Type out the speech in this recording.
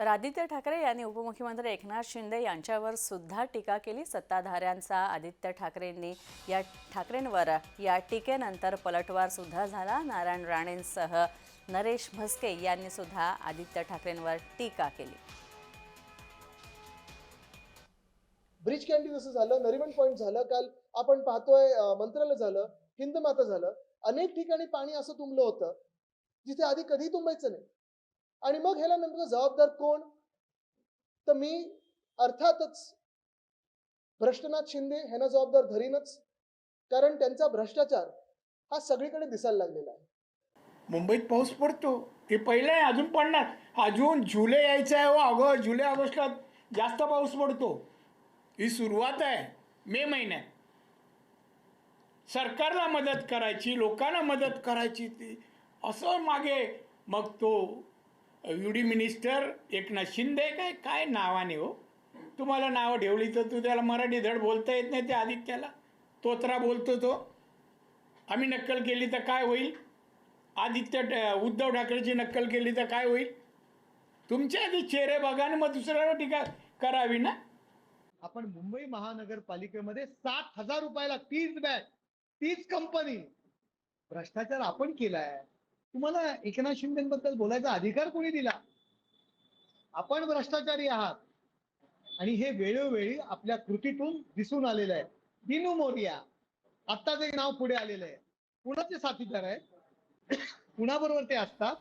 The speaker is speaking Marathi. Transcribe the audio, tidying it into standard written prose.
तर आदित्य ठाकरे यांनी उपमुख्यमंत्री एकनाथ शिंदे यांच्यावर सुद्धा टीका केली। सत्ताधाऱ्यांचा आदित्य ठाकरेंवर या टीकेनंतर पलटवार सुद्धा झाला। नारायण राणेंसह नरेश म्हस्के यांनी सुद्धा आदित्य ठाकरेंवर टीका केली। ब्रिज कॅन्डी जसं झालं, नरिमन पॉइंट झालं, काल आपण पाहतोय मंत्रालय झालं, हिंद माता झालं, अनेक ठिकाणी पाणी असं तुंबलं होतं जिथे आधी कधी तुंबायचं नाही। आणि मग ह्याला नेमकं जबाबदार कोण? तर मी अर्थातच भ्रष्टनाथ शिंदे ह्यांना जबाबदार धरीनच, कारण त्यांचा भ्रष्टाचार हा सगळीकडे दिसायला लागलेला आहे। मुंबईत पाऊस पडतो, ते पहिलं आहे, अजून पडणार। अजून जुलै यायचं आहे, ऑगस्ट जुलै ऑगस्टला जास्त पाऊस पडतो। ही सुरुवात आहे मे महिन्यात। सरकारला मदत करायची, लोकांना मदत करायची, ती असं मागे मग तो युडी मिनिस्टर एकनाथ शिंदे काय नावाने हो, तुम्हाला नावं ठेवली तर तू त्याला मराठी धड बोलता येत नाही, त्या आदित्याला तोत्रा बोलतो तो। आम्ही नक्कल केली तर काय होईल? उद्धव ठाकरेची नक्कल केली तर काय होईल? तुमच्या आधी चेहरे बघा आणि मग दुसऱ्यावर टीका करावी ना। आपण मुंबई महानगरपालिकेमध्ये 60,000 रुपयाला 30 बॅग 30 कंपनी भ्रष्टाचार आपण केलाय। तुम्हाला एकनाथ शिंदेबद्दल बोलायचा अधिकार कोणी दिला? आपण भ्रष्टाचारी आहात आणि हे वेळोवेळी आपल्या कृतीतून दिसून आलेलं आहे। दिनू मोरिया आत्ताच एक नाव पुढे आलेलं आहे, पुण्याचे साथीदार आहे, पुण्याबरोबर ते असतात।